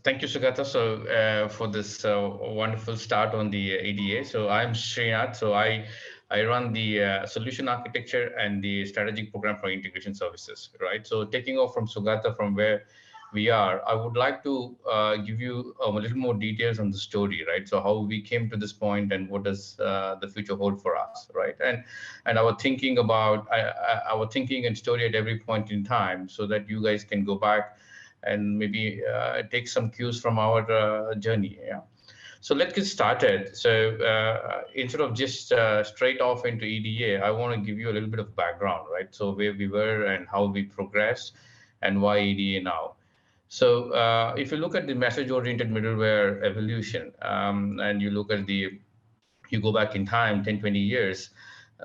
Thank you, Sugata. So for this wonderful start on the EDA. So I'm Srinath. So I run the solution architecture and the strategic program for integration services. Right. So taking off from Sugata from where we are, I would like to give you a little more details on the story. Right. So how we came to this point and what does the future hold for us. Right. And our thinking about our thinking and story at every point in time, so that you guys can go back and maybe take some cues from our journey. Yeah. So let's get started. So instead of just straight off into EDA, I want to give you a little bit of background, right? So where we were and how we progressed and why EDA now. So if you look at the message-oriented middleware evolution, and you look at you go back in time 10, 20 years,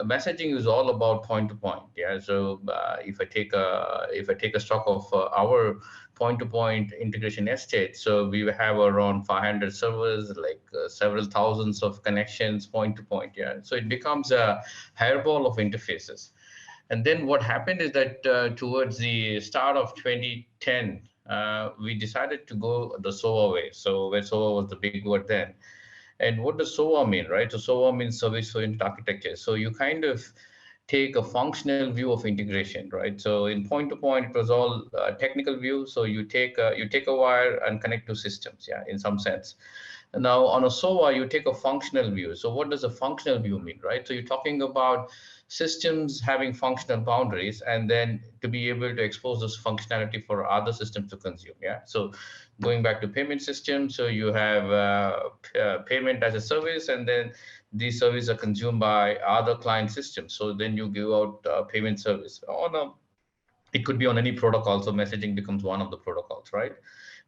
messaging is all about point to point. Yeah. So if I take a stock of our point to point integration estate, so we have around 500 servers, like several thousands of connections point to point. Yeah. So it becomes a hairball of interfaces. And then what happened is that towards the start of 2010, we decided to go the SOA way. So where SOA was the big word then. And what does SOA mean, right? So SOA means service oriented architecture. So you kind of take a functional view of integration, right? So in point to point, it was all technical view. So you take a wire and connect to systems, yeah, in some sense. Now on a SOA, you take a functional view. So what does a functional view mean, right? So you're talking about systems having functional boundaries, and then to be able to expose this functionality for other systems to consume. Yeah. So going back to payment systems, so you have payment as a service, and then these services are consumed by other client systems. So then you give out payment service on a it could be on any protocol. So messaging becomes one of the protocols, right?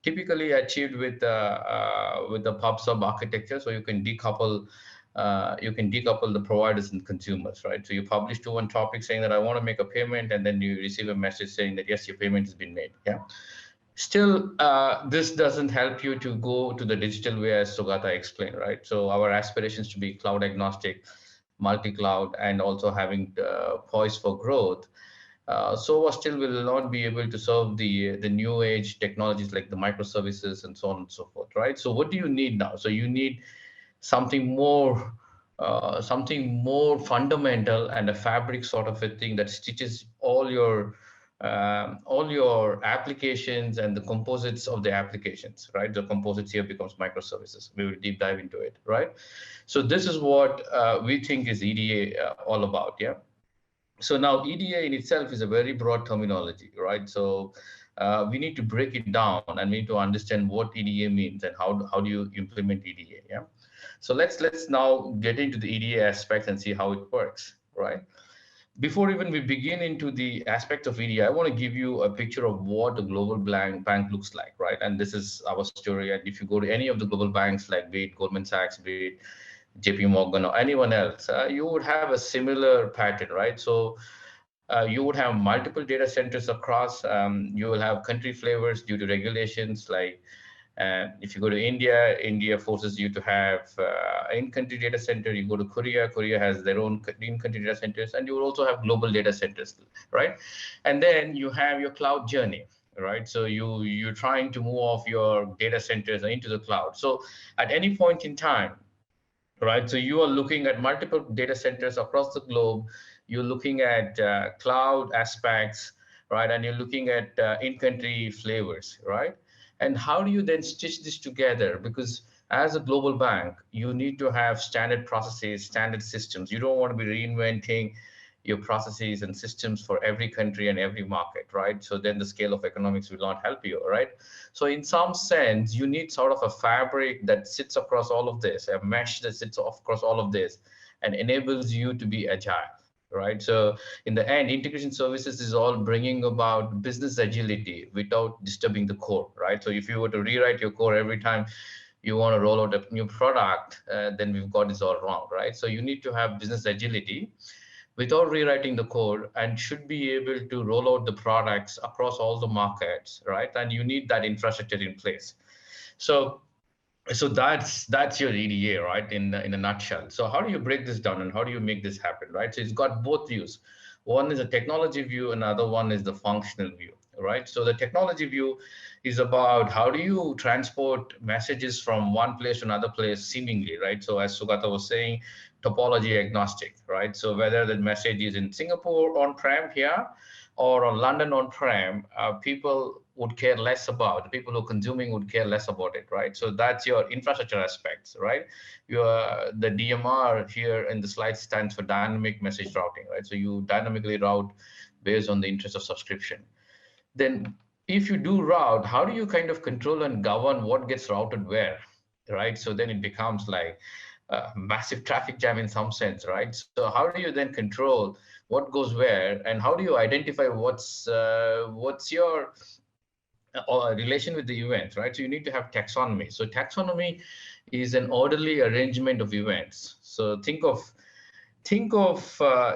Typically achieved with the pub sub architecture. So you can decouple the providers and consumers, right? So you publish to one topic saying that I want to make a payment, and then you receive a message saying that yes, your payment has been made. Yeah. Still, this doesn't help you to go to the digital way, as Sugata explained, right? So our aspirations to be cloud agnostic, multi-cloud, and also having poised for growth. SOA still will not be able to serve the new age technologies like the microservices and so on and so forth, right? So what do you need now? So you need something more fundamental, and a fabric sort of a thing that stitches all your applications and the composites of the applications, right? The composites here becomes microservices. We will deep dive into it, right? So this is what we think is EDA all about. Yeah. So now EDA in itself is a very broad terminology, right? So we need to break it down, and we need to understand what EDA means and how do you implement EDA. Yeah. So let's now get into the EDA aspect and see how it works, right? Before even we begin into the aspect of EDA, I want to give you a picture of what a global bank looks like, right? And this is our story. And if you go to any of the global banks, like be it Goldman Sachs, be it JP Morgan or anyone else, you would have a similar pattern, right? So you would have multiple data centers across. You will have country flavors due to regulations. Like if you go to India, India forces you to have in-country data center. You go to Korea, Korea has their own in-country data centers, and you will also have global data centers, right? And then you have your cloud journey, right? So you're trying to move off your data centers into the cloud. So at any point in time, right? So you are looking at multiple data centers across the globe. You're looking at cloud aspects, right? And you're looking at in-country flavors, right? And how do you then stitch this together? Because as a global bank, you need to have standard processes, standard systems. You don't want to be reinventing your processes and systems for every country and every market, right? So then the scale of economics will not help you, right? So in some sense, you need sort of a fabric that sits across all of this, a mesh that sits across all of this and enables you to be agile, right? So in the end, integration services is all bringing about business agility without disturbing the core, right? So if you were to rewrite your core every time you want to roll out a new product, then we've got this all wrong, right? So you need to have business agility without rewriting the code, and should be able to roll out the products across all the markets, right? And you need that infrastructure in place. So that's your EDA, right? In a nutshell. So how do you break this down and how do you make this happen, right? So it's got both views. One is a technology view, another one is the functional view. right? So the technology view is about how do you transport messages from one place to another place seemingly, right? So as Sugata was saying, topology agnostic, right? So whether the message is in Singapore on-prem here or on London on-prem, people would care less about, the people who are consuming would care less about it, right? So that's your infrastructure aspects, right? The DMR here in the slide stands for dynamic message routing, right? So you dynamically route based on the interest of subscription. Then if you do route, how do you kind of control and govern what gets routed where, right? So then it becomes like a massive traffic jam in some sense, right? So how do you then control what goes where, and how do you identify what's your relation with the events, right? So you need to have taxonomy. So taxonomy is an orderly arrangement of events. So think of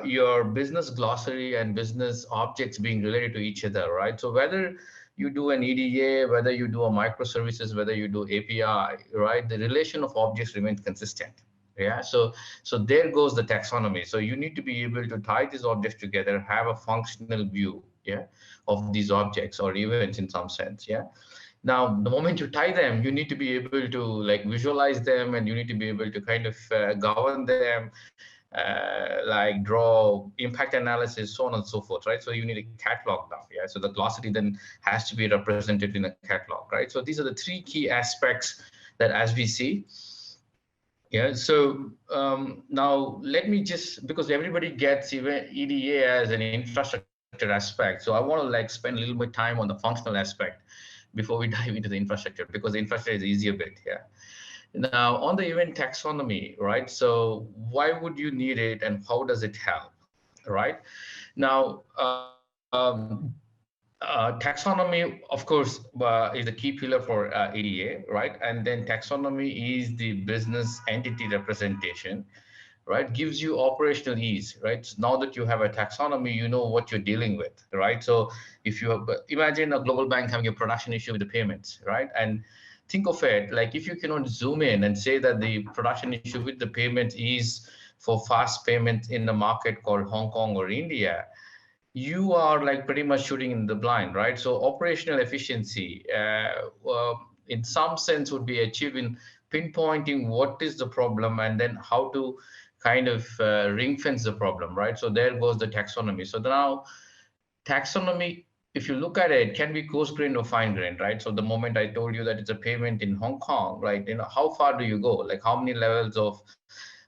your business glossary and business objects being related to each other, right? So whether you do an EDA, whether you do a microservices, whether you do API, right? The relation of objects remains consistent. Yeah, so there goes the taxonomy. So you need to be able to tie these objects together, have a functional view, yeah, of these objects or events in some sense, yeah. Now, the moment you tie them, you need to be able to like visualize them, and you need to be able to kind of govern them, like draw impact analysis, so on and so forth, right? So you need a catalog now, yeah? So the glossary then has to be represented in a catalog, right? So these are the three key aspects that as we see. Yeah, so now let me just, because everybody gets even EDA as an infrastructure aspect, so I want to like spend a little bit time on the functional aspect before we dive into the infrastructure, because the infrastructure is the easier bit, yeah. Now, on the event taxonomy, right? So why would you need it, and how does it help, right? Now, taxonomy, of course, is the key pillar for EDA, right? And then taxonomy is the business entity representation, right? Gives you operational ease, right? So now that you have a taxonomy, you know what you're dealing with, right? So if you have, imagine a global bank having a production issue with the payments, right? And think of it like if you cannot zoom in and say that the production issue with the payments is for fast payments in a market called Hong Kong or India, you are like pretty much shooting in the blind, right? So operational efficiency, in some sense, would be achieved in pinpointing what is the problem and then how to kind of ring fence the problem, right? So there goes the taxonomy. So now taxonomy, if you look at it, can be coarse grained or fine grained, right? So the moment I told you that it's a payment in Hong Kong, right? You know, how far do you go? Like how many levels of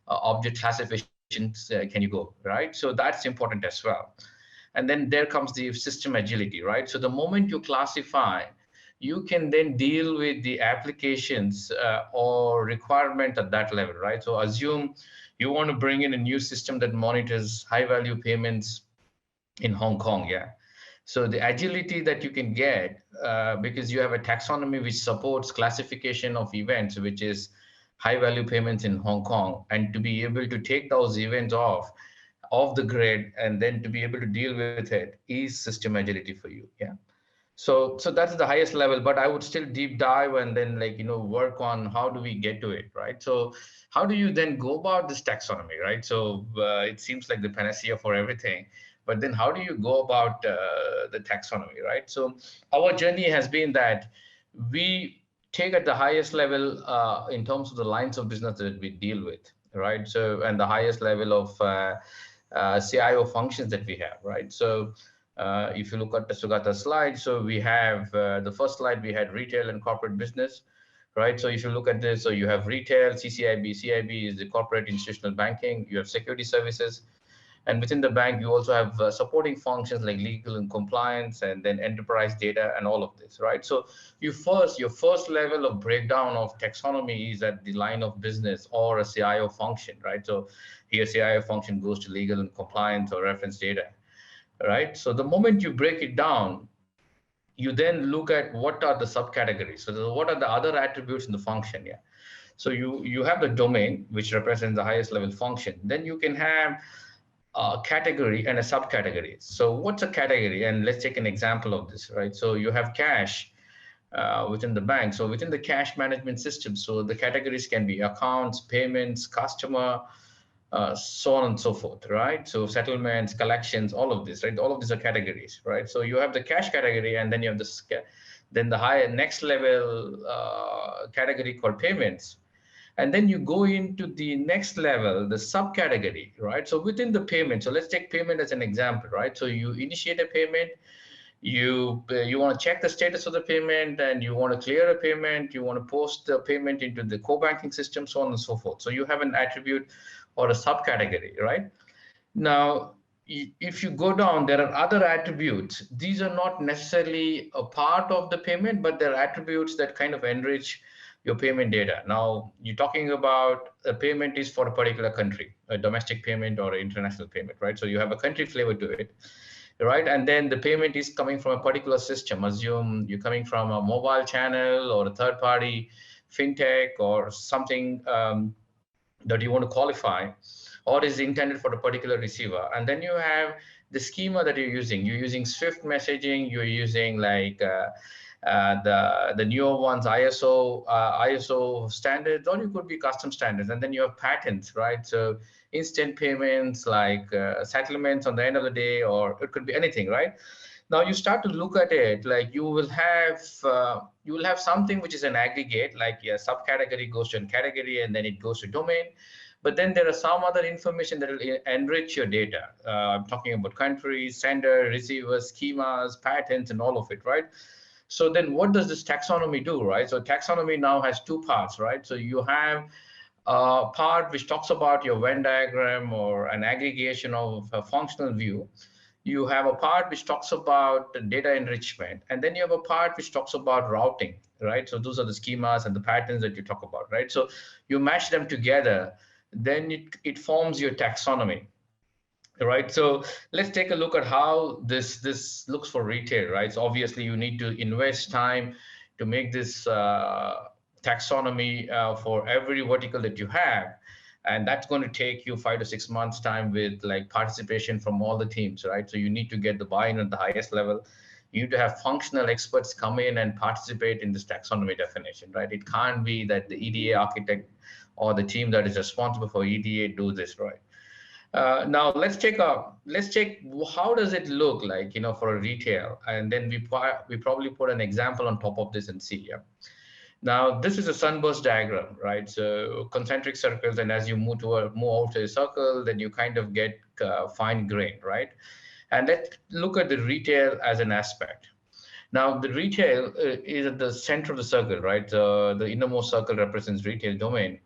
object classifications can you go, right? So that's important as well. And then there comes the system agility, right? So the moment you classify, you can then deal with the applications or requirement at that level, right? So assume you want to bring in a new system that monitors high value payments in Hong Kong, yeah. So the agility that you can get because you have a taxonomy which supports classification of events, which is high value payments in Hong Kong, and to be able to take those events off the grid and then to be able to deal with it is system agility for you, yeah. So that's the highest level, but I would still deep dive and then like, you know, work on how do we get to it, right? So how do you then go about this taxonomy, right? So it seems like the panacea for everything, but then how do you go about the taxonomy, right? So our journey has been that we take at the highest level in terms of the lines of business that we deal with, right? So, and the highest level of CIO functions that we have, right? So if you look at the Sugata slide, so we have the first slide, we had retail and corporate business, right? So if you look at this, so you have retail, CCIB, CIB is the corporate institutional banking, you have security services, and within the bank, you also have supporting functions like legal and compliance, and then enterprise data and all of this, right? So your first level of breakdown of taxonomy is at the line of business or a CIO function, right? So here CIO function goes to legal and compliance or reference data, right? So the moment you break it down, you then look at what are the subcategories. So what are the other attributes in the function, yeah? So you have the domain, which represents the highest level function. Then you can have a category and a subcategory. So what's a category? And let's take an example of this, right? So you have cash within the bank. So within the cash management system, so the categories can be accounts, payments, customer, so on and so forth, right? So settlements, collections, all of this, right? All of these are categories, right? So you have the cash category, and then you have then the higher next level category called payments. And then you go into the next level, the subcategory, right? So within the payment, so let's take payment as an example, right? So you initiate a payment, you want to check the status of the payment, and you want to clear a payment, you want to post the payment into the core banking system, so on and so forth. So you have an attribute or a subcategory, right? Now, if you go down, there are other attributes. These are not necessarily a part of the payment, but they're attributes that kind of enrich your payment data. Now, you're talking about a payment is for a particular country, a domestic payment or an international payment, right? So you have a country flavor to it, right? And then the payment is coming from a particular system. Assume you're coming from a mobile channel or a third-party fintech or something that you want to qualify, or is intended for a particular receiver. And then you have the schema that you're using. You're using Swift messaging. You're using like the newer ones, ISO standards, or you could be custom standards. And then you have patterns, right? So instant payments, like settlements on the end of the day, or it could be anything, right? Now you start to look at it, like you will have something which is an aggregate, like a subcategory goes to a category, and then it goes to domain. But then there are some other information that will enrich your data. I'm talking about countries, sender, receivers, schemas, patterns, and all of it, right? So then what does this taxonomy do, right? So taxonomy now has two parts, right? So you have a part which talks about your Venn diagram or an aggregation of a functional view. You have a part which talks about data enrichment, and then you have a part which talks about routing, right? So those are the schemas and the patterns that you talk about, right? So you match them together, then it forms your taxonomy, right? So let's take a look at how this looks for retail, right? So obviously you need to invest time to make this taxonomy for every vertical that you have. And that's going to take you 5 to 6 months time with like participation from all the teams, right? So you need to get the buy-in at the highest level. You need to have functional experts come in and participate in this taxonomy definition, right? It can't be that the EDA architect or the team that is responsible for EDA do this, right? Now let's check how does it look like, for a retail, and then we probably put an example on top of this and see. Yeah. Now, this is a sunburst diagram, right? So concentric circles, and as you move out to a circle, then you kind of get fine grain, right? And let's look at the retail as an aspect. Now, the retail is at the center of the circle, right? The innermost circle represents retail domain.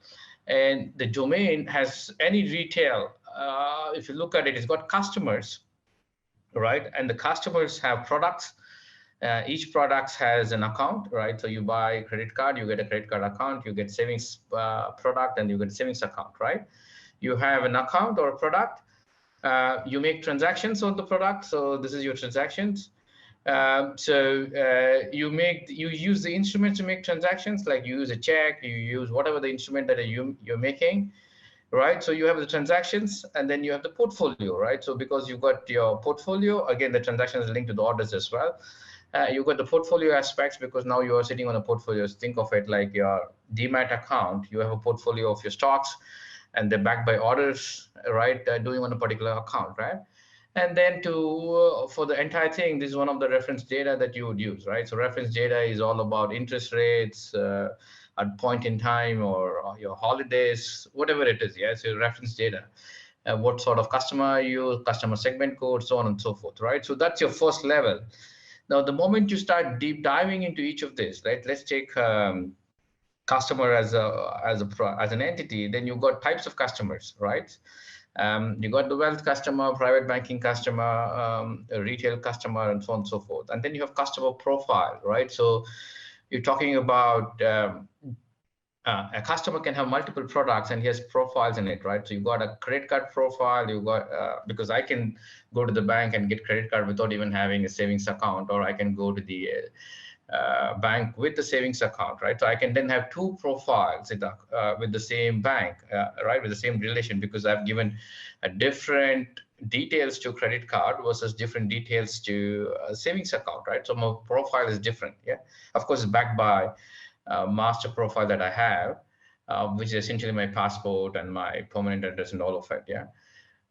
And the domain has any retail, if you look at it, it's got customers, right? And the customers have products. Each product has an account, right? So you buy a credit card, you get a credit card account, you get savings product, and you get savings account, right? You have an account or a product. You make transactions on the product. So this is your transactions. You use the instrument to make transactions, like you use a check, you use whatever the instrument that you're making, right? So you have the transactions, and then you have the portfolio, right? So because you've got your portfolio, again, the transaction is linked to the orders as well. You've got the portfolio aspects because now you are sitting on a portfolio. Think of it like your DMAT account. You have a portfolio of your stocks, and they're backed by orders, right? Doing on a particular account, right? And then for the entire thing, this is one of the reference data that you would use, right? So reference data is all about interest rates at point in time, or your holidays, whatever it is. Yeah, so reference data. What sort of customer you, customer segment code, so on and so forth, right? So that's your first level. Now, the moment you start deep diving into each of this, right? Let's take customer as an entity. Then you've got types of customers, right? You got the wealth customer, private banking customer, a retail customer, and so on and so forth. And then you have customer profile, right? So you're talking about a customer can have multiple products and he has profiles in it, right? So you got a credit card profile, you got, because I can go to the bank and get credit card without even having a savings account, or I can go to the bank with the savings account, right? So I can then have two profiles with the same bank, right? With the same relation, because I've given a different details to credit card versus different details to a savings account, right? So my profile is different, yeah? Of course, it's backed by master profile that I have. which is essentially my passport and my permanent address and all of it. Yeah.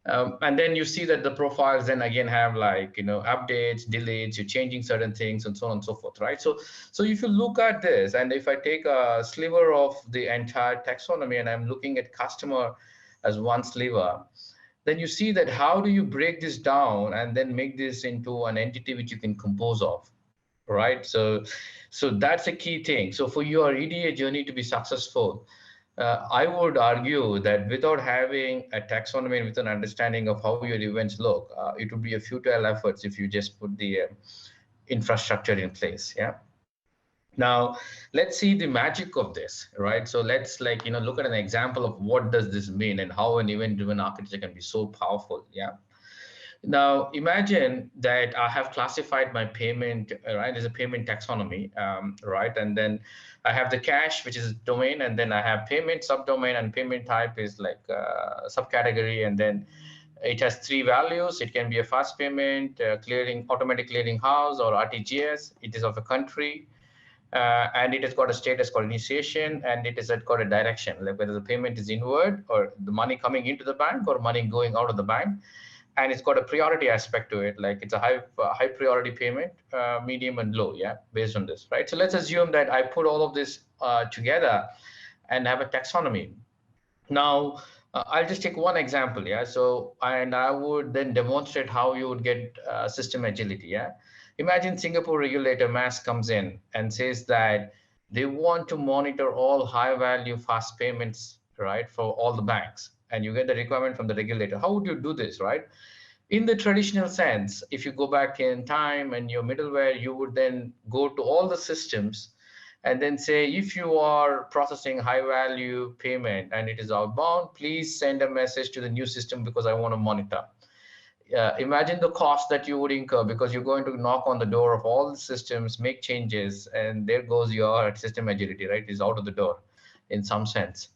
And then you see that the profiles then again have like, updates, deletes, you're changing certain things and so on and so forth, right? So if you look at this, and if I take a sliver of the entire taxonomy and I'm looking at customer as one sliver, then you see that how do you break this down and then make this into an entity which you can compose of, right? So that's a key thing. So for your EDA journey to be successful, I would argue that without having a taxonomy and with an understanding of how your events look, it would be a futile efforts if you just put the infrastructure in place. Yeah. Now, let's see the magic of this, right? So let's look at an example of what does this mean and how an event-driven architecture can be so powerful. Yeah. Now, imagine that I have classified my payment, right, as a payment taxonomy, right? And then I have the cash, which is domain, and then I have payment subdomain, and payment type is like subcategory, and then it has three values. It can be a fast payment, clearing, automatic clearing house, or RTGS. It is of a country, and it has got a status called initiation, and it has got a direction, like whether the payment is inward or the money coming into the bank or money going out of the bank. And it's got a priority aspect to it, like it's a high priority payment, medium and low, yeah, based on this, right? So let's assume that I put all of this together and have a taxonomy. Now, I'll just take one example, yeah. So, and I would then demonstrate how you would get system agility, yeah. Imagine Singapore regulator MAS comes in and says that they want to monitor all high value fast payments, right, for all the banks. And you get the requirement from the regulator. How would you do this, right? In the traditional sense, if you go back in time and your middleware, you would then go to all the systems and then say, if you are processing high value payment and it is outbound, please send a message to the new system because I want to monitor. Imagine the cost that you would incur because you're going to knock on the door of all the systems, make changes, and there goes your system agility, right? It's out of the door in some sense.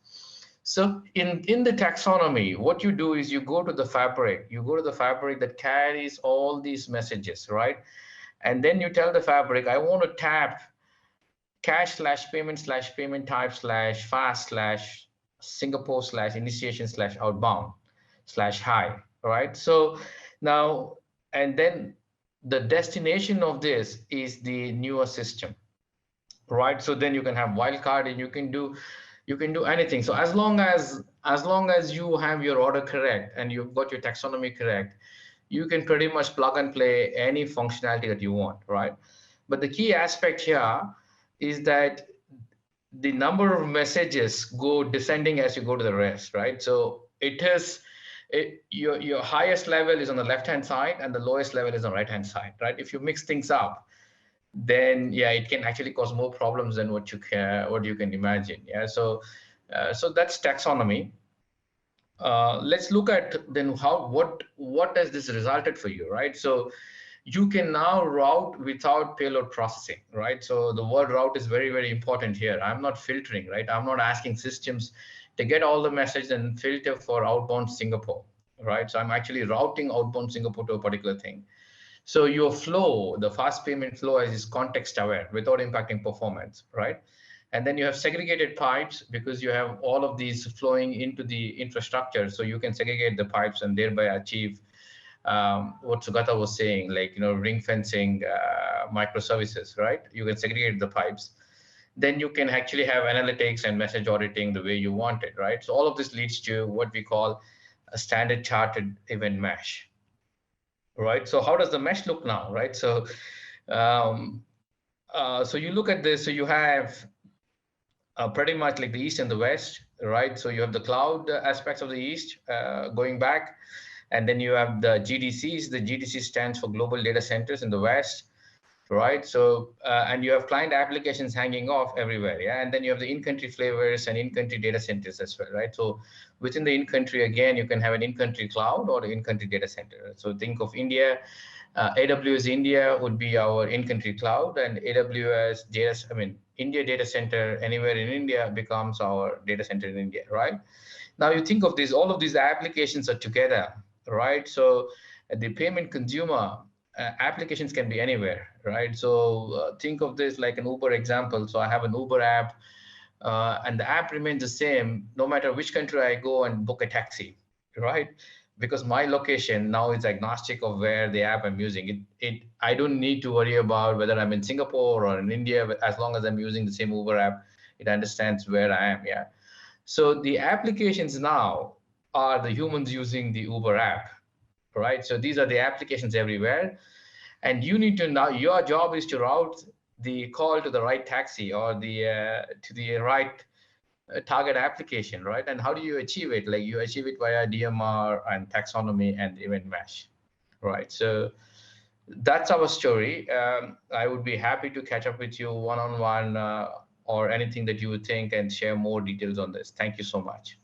So in the taxonomy, what you do is you go to the fabric. You go to the fabric that carries all these messages, right? And then you tell the fabric, I want to tap cash/payment type/fast/Singapore/initiation/outbound/high, right? So now, and then the destination of this is the newer system, right? So then you can have wildcard and you can do anything. So as long as you have your order correct and you've got your taxonomy correct, you can pretty much plug and play any functionality that you want, right? But the key aspect here is that the number of messages go descending as you go to the rest, right? So your highest level is on the left-hand side and the lowest level is on the right-hand side, right? If you mix things up, then yeah, it can actually cause more problems than what you can imagine. Yeah, so that's taxonomy. Let's look at then what has this resulted for you, right? So you can now route without payload processing, right? So the word route is very, very important here. I'm not filtering, right? I'm not asking systems to get all the message and filter for outbound Singapore, right? So I'm actually routing outbound Singapore to a particular thing. So your flow, the fast payment flow, is context aware without impacting performance, right? And then you have segregated pipes because you have all of these flowing into the infrastructure. So you can segregate the pipes and thereby achieve what Sugata was saying, like, ring fencing microservices, right? You can segregate the pipes. Then you can actually have analytics and message auditing the way you want it, right? So all of this leads to what we call a standard charted event mesh. Right. So how does the mesh look now, right? So, so you look at this. So you have pretty much like the east and the west, right? So you have the cloud aspects of the east going back, and then you have the GDCs. The GDC stands for Global Data Centers in the west, right? So and you have client applications hanging off everywhere, yeah. And then you have the in-country flavors and in-country data centers as well, right? So within the in-country, again, you can have an in-country cloud or in-country data center. So think of India. AWS India would be our in-country cloud, and India data center anywhere in India becomes our data center in India, right? Now you think of this, all of these applications are together, right? So the payment consumer applications can be anywhere, right? So think of this like an Uber example. So I have an Uber app and the app remains the same no matter which country I go and book a taxi, right? Because my location now is agnostic of where the app I'm using. I don't need to worry about whether I'm in Singapore or in India. As long as I'm using the same Uber app, it understands where I am. Yeah. So the applications now are the humans using the Uber app, right? So these are the applications everywhere, and you need to now, your job is to route the call to the right taxi or the to the right target application, right? And how do you achieve it? Like you achieve it via DMR and taxonomy and event mesh, right? So that's our story. I would be happy to catch up with you one-on-one or anything that you would think and share more details on this. Thank you so much.